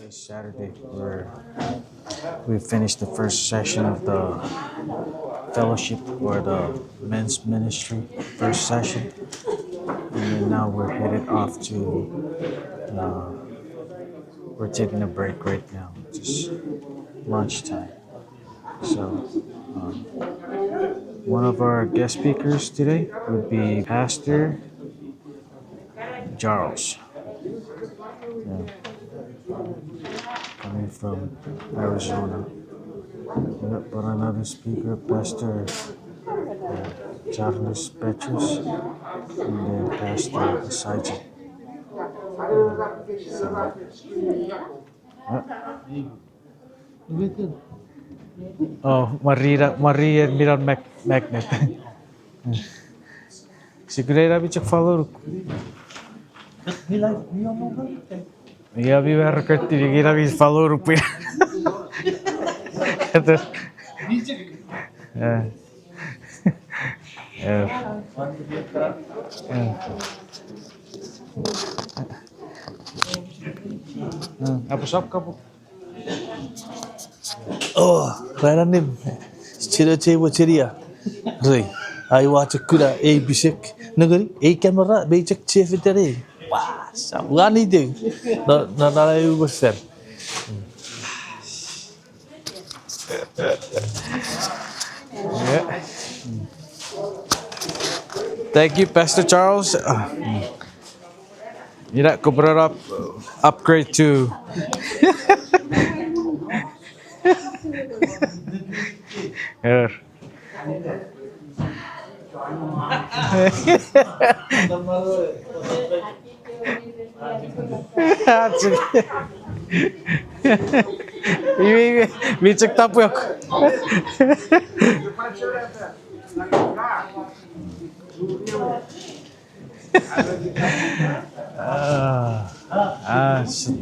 Today's Saturday. We finished the first session of the fellowship or the men's ministry first session, and then now we're headed off to. We're taking a break right now, just lunchtime. So, one of our guest speakers today would be Pastor Charles, coming from Arizona. But another speaker, Pastor Charles Petrus, and then Pastor Saji. Oh, Maria Miran Magnet. Sigurera bichak follow. Ya vi verkar tigira vi follow rupi. Apa sop kapu? Oh, Rananim, Chirache Wacheria. Ray, I watch a Kuda, A Bishik, Nagari, A camera, Bachak Chief Vitare. Wow, one eating. Not I was said. Yeah. Thank you, Pastor Charles. Mira, ko brought up upgrade to. Here. Bichak tapuyok.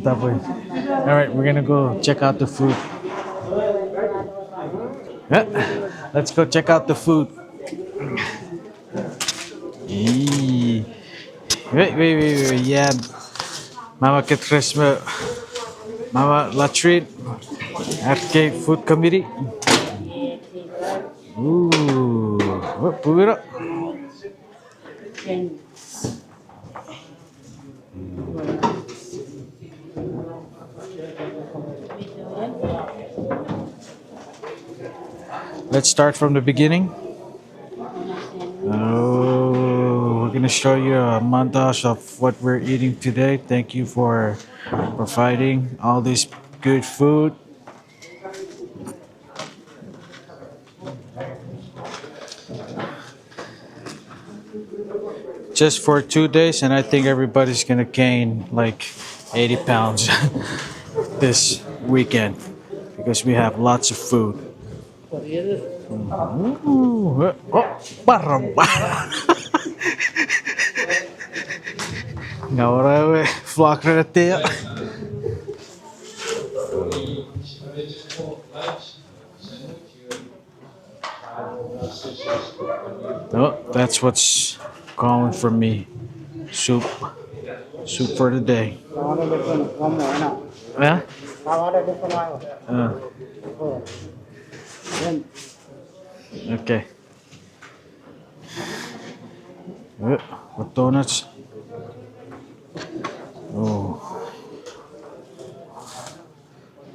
Tapoy. All right, we're gonna go check out the food. Let's go check out the food. Wait. Yeah. Mama Ketresma. Mama Latrin. RK Food Committee. Ooh. Pull it up. Let's start from the beginning. Oh, we're gonna show you a montage of what we're eating today. Thank you for providing all this good food. Just for 2 days, and I think everybody's gonna gain like 80 pounds this weekend because we have lots of food. Parang Ngawara we flock rete. Oh, that's what's calling for me. Soup for the day. Yeah? Okay. What donuts? Oh.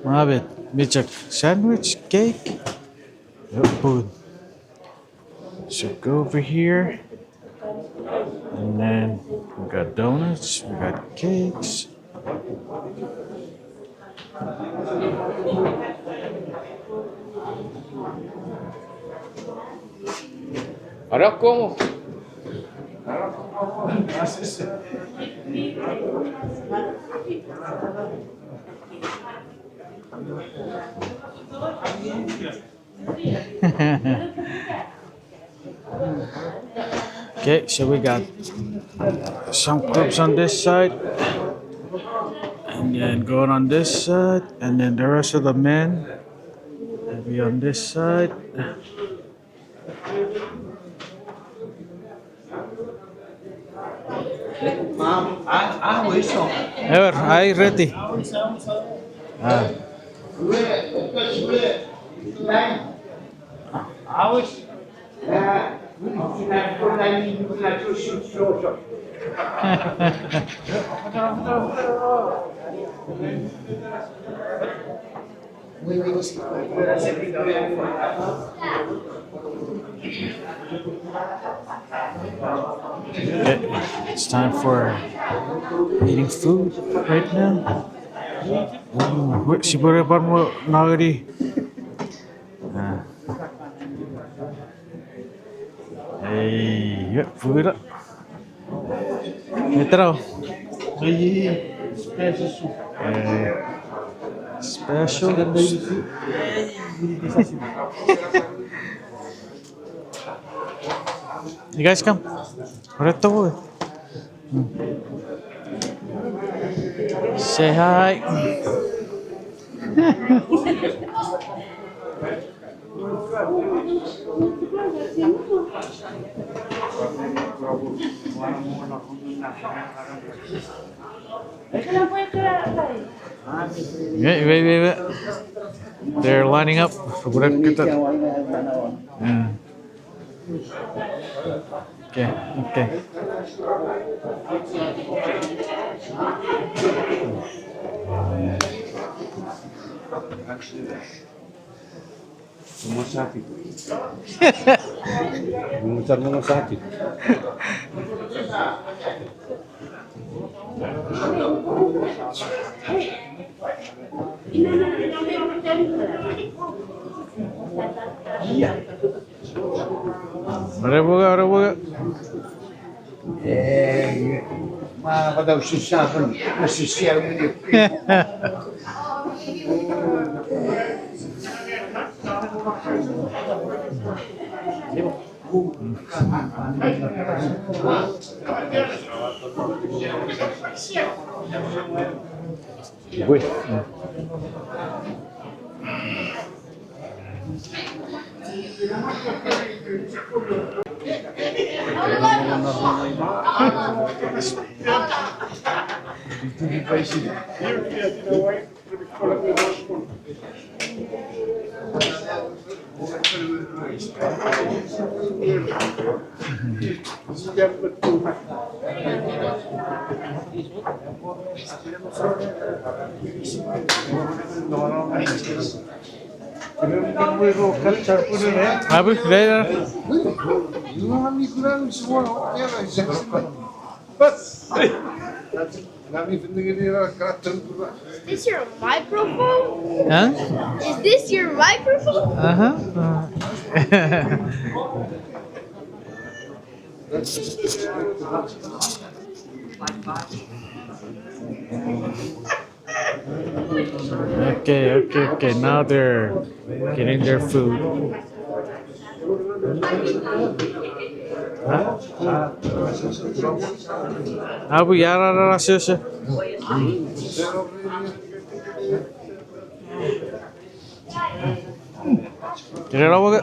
Rabbit, Mitchak, sandwich, cake. Food. So go over here. And then we got donuts, we got cakes. Ahora como. Okay, so we got some clips on this side, and then going on this side, and then the rest of the men will be on this side. Ever, I ready. Ah. Okay, it's time for eating food right now. Ooh, siguro pa mo nagari. Ah. Hey, yeah, food up. Ito raw. Special. You guys come. Right away. Say hi. Wait. They're lining up. Yeah. Okay. Ora. Ma vado a uscire, ma si sia Abi, there. Is this your microphone? Huh? Is this your microphone? Okay. Now they're getting their food. Abu yara siya. Kira raw ka.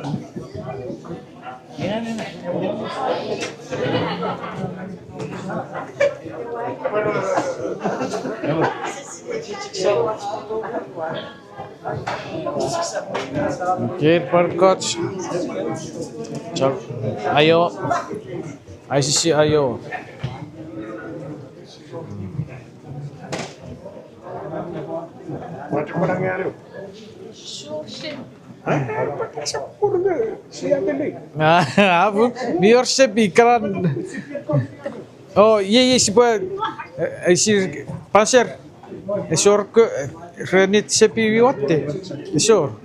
Okay, per coach. Ayo. ICC ayo. Abu, viewership ikran. Oh, iya siapa? Si pasir. Esor ke renit sepi wiwatte. Esor.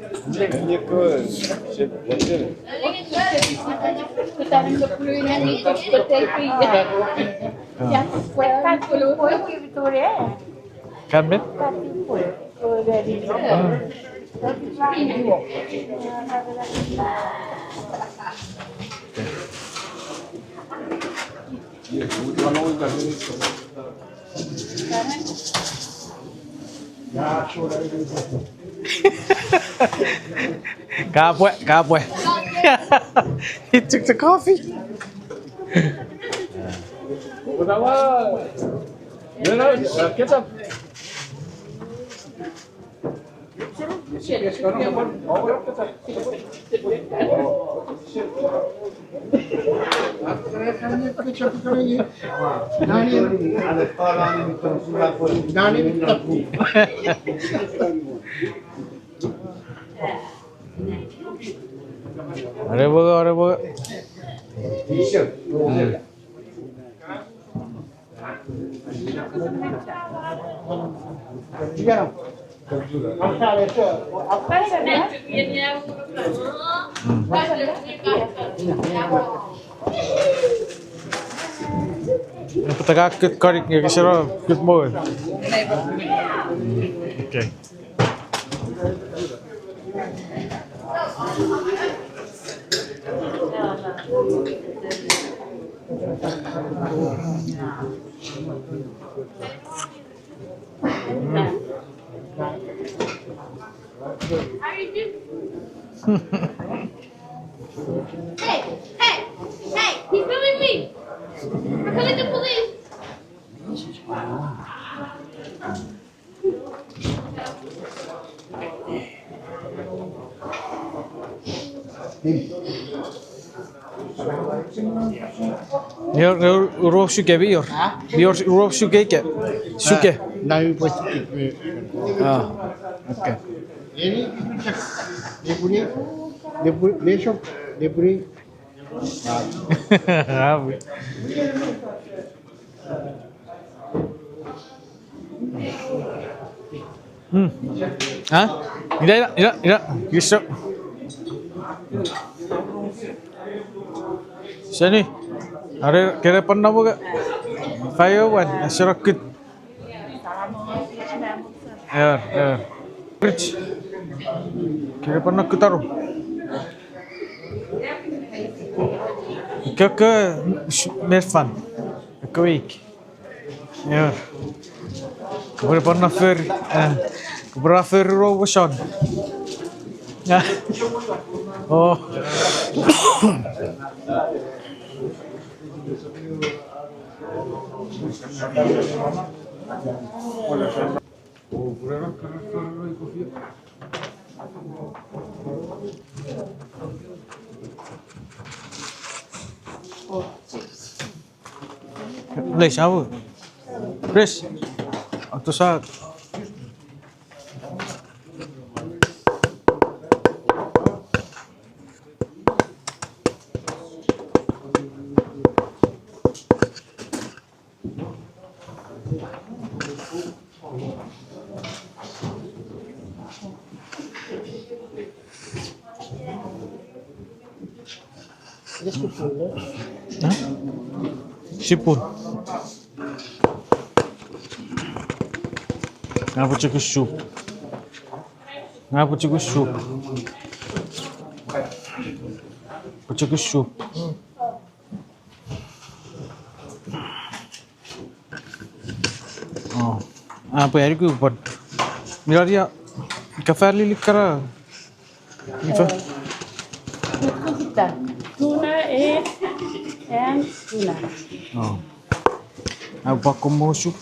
Kan ben? Kapwe. He took the coffee. Ada baka. Napatagakit karik niya kasi raw. Good boy. Okay. Hey, hey, hey, he's filming me. We're calling the police. Ruof suke bior. Bior ruof suke ke. Suke. Nabi positif. Ah. Okay. Ini dia punya besok dia beri Hah? Tidak. Besok. Sini. Ada kira pernah buka? Firewan, serakit. Ya. Rich. Kira pernah ketaruh. Ke mer fun. Ke week. Ja. Kira pernah kira Robertson. Ja. Oh. Lei, siapa? Chris. Atau saat? Hah? Sipun. Ngapa cukup sup? Cukup sup. Oh. Apa hari ku buat? Mira dia kafe lili kara. Ifa. Tuna is and tuna. Oh. Apa kamu sup?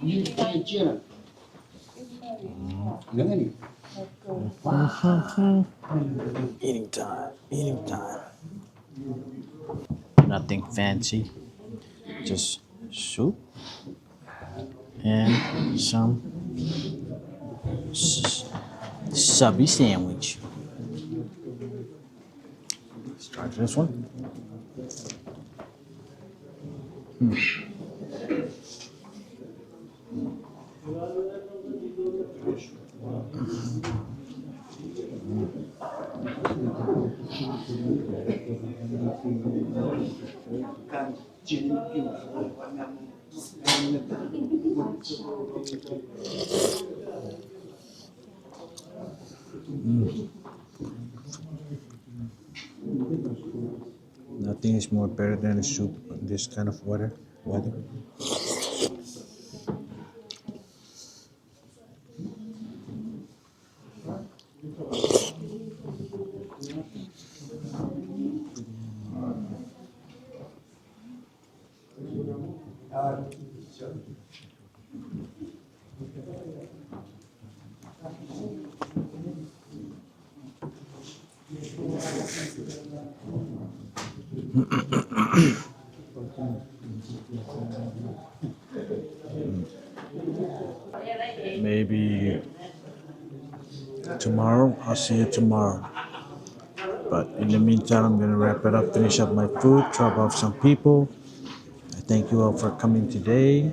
ini kecil. Jangan ni. Eating time. Nothing fancy. Just soup and some subby sandwich. Let's try this one. Nothing is more better than a soup in this kind of weather. Maybe tomorrow. I'll see you tomorrow. But in the meantime, I'm gonna wrap it up, finish up my food, drop off some people. I thank you all for coming today,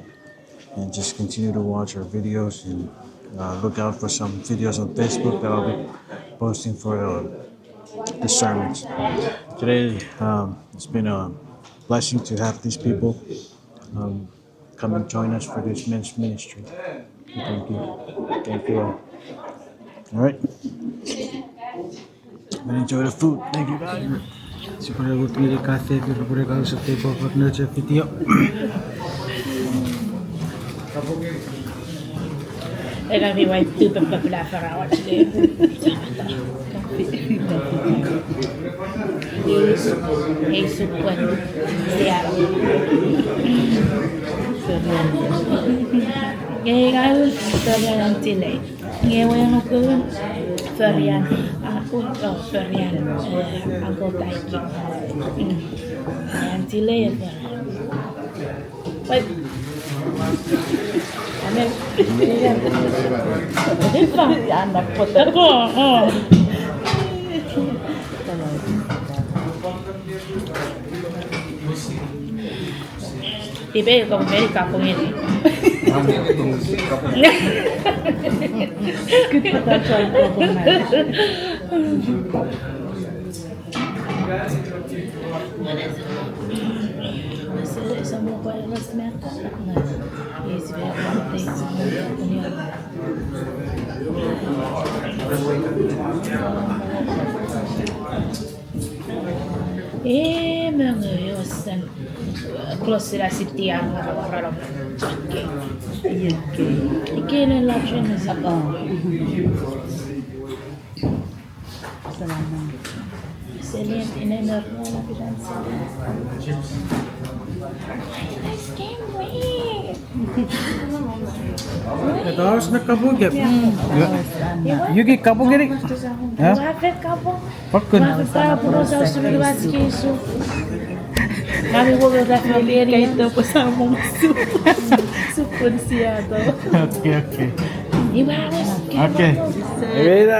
and just continue to watch our videos and look out for some videos on Facebook that I'll be posting for the sermons. Today, it's been a blessing to have these people come and join us for this men's ministry. Thank you. Thank you all. All right. And enjoy the food. Thank you guys. Supaya gue pilih kafe, kita boleh kalau setiap partner video. Eller vi var superpopulära förra året. Hej suppen. Jag har börjat till dig. Jag var nog början angotaiki. Till dig för. Anak putar ko. Iba yung Amerika po yun. Good potential Essa mobile vai se meter. Esse vai acontecer. Men sen klossilla sitten jäällä Ikinen lapsen sapaa. Selien enemmän ruoalla pidän Ito harus nakabugit. Yugi kabugiri. Wafet kapo. Pakun. Para purusa sumiwatski su. Mami huwag na familiar ito po sa mong supon siya to. Okay. Ibawas. Okay. Mira.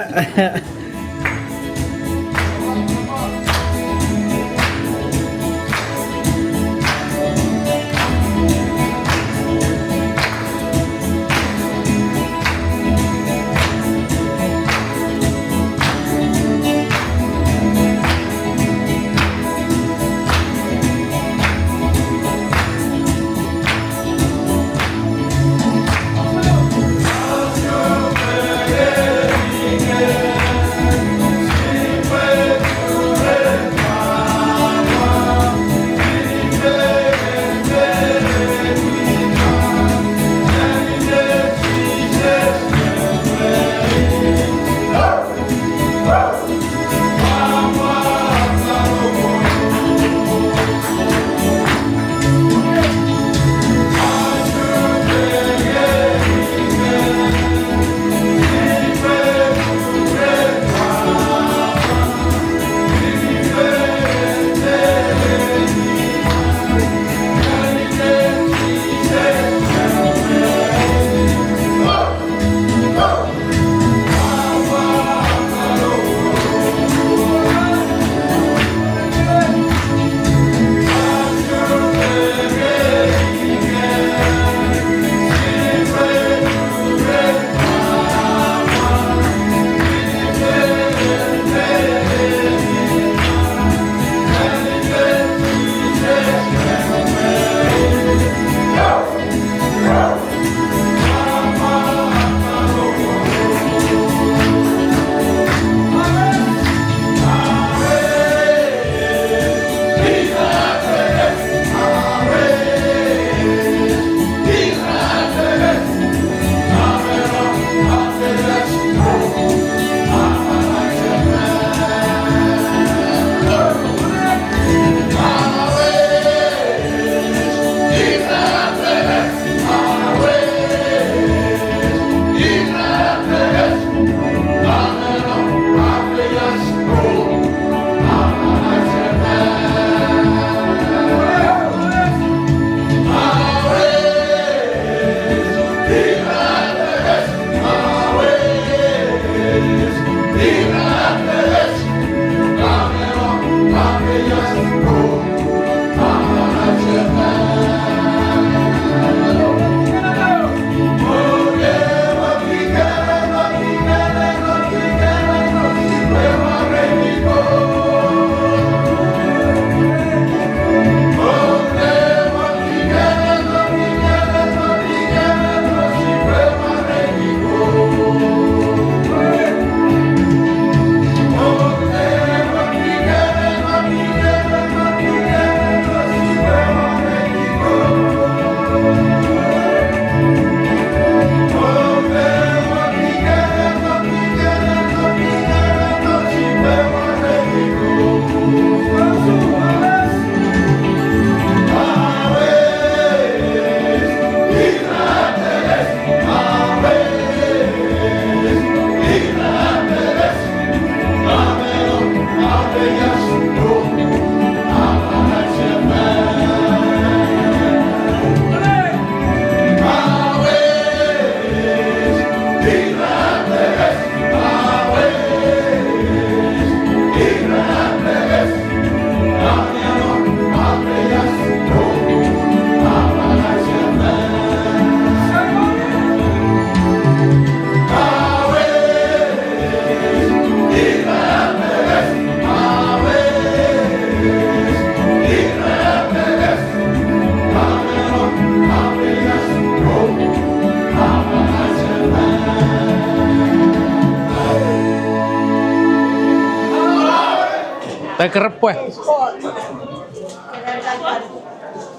Tai kerap pues.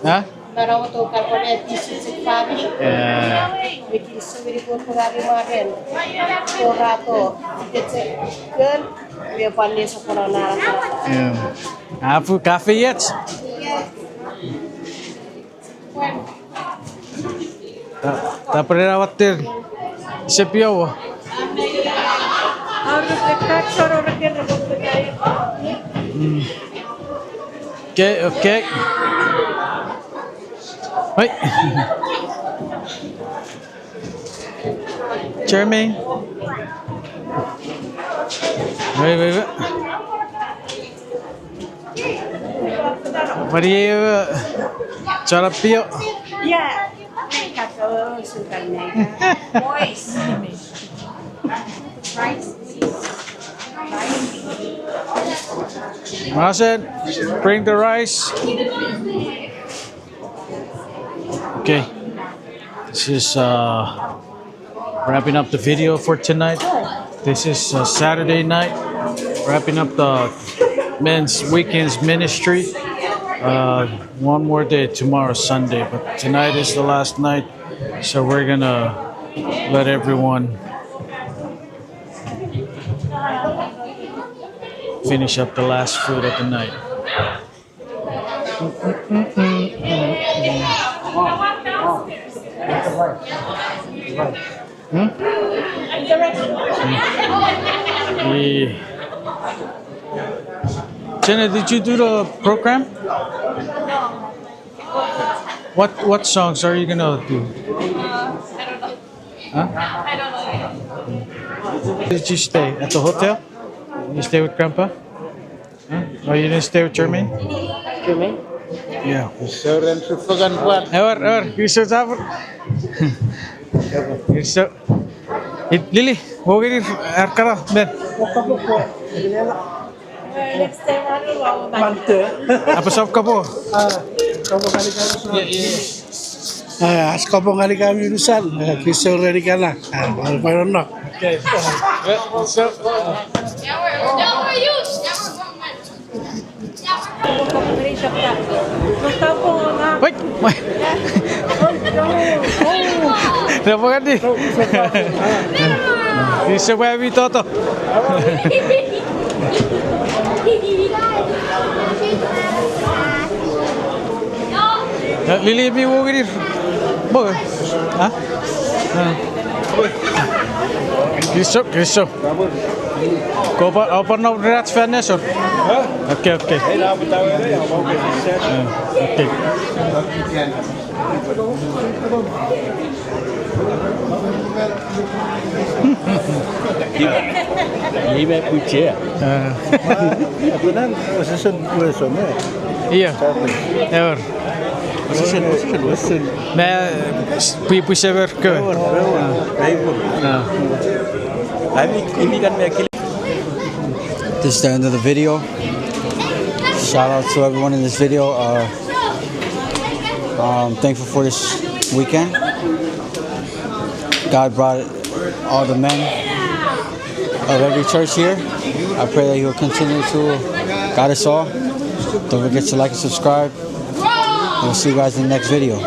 Ha? Naraw to karpone tisu pabi. Bikin sendiri kurang kemarin. Korato kece kan dia pandai sekolah nara. Afu kafe yet? Tak perlu khawatir. Sepiau. Okay. Wait. Jeremy. Wait. What do you cara pio? Ya. Kata suka naik. Voice. Marcin, bring the rice. Okay, this is wrapping up the video for tonight. This is Saturday night, wrapping up the men's weekends ministry. One more day, tomorrow Sunday, but tonight is the last night, so we're gonna let everyone finish up the last food of the night. Jenna, did you do the program? What songs are you gonna do? I don't know. Huh? I don't know yet. Did you stay at the hotel? You stay with Grandpa? Huh? Oh, you didn't stay with Jermaine? Jermaine? Yeah. Sauran sufagan kuat. You're so tough. You're so. Lily, go get it. Arkara, Ben. Next time ano ba? Mante. Apa sab ka po? Kamu kali kami. As kamu kali kami urusan. Kisah ready kana. Baru nak. Okay. So. Now we're used. Wait. Kenapa kan ni? Bisa buat Toto. Lili mi wo gini. Bo. Ha? Kristo. Kau apa nak berat fairness or? Okay. Okay. Ini punya. Aku nan position position Iya. Ever. Position. Men push över kö. This is the end of the video. Shout out to everyone in this video. Thankful for this weekend. God brought all the men of every church here. I pray that He will continue to guide us all. Don't forget to like and subscribe. We'll see you guys in the next video.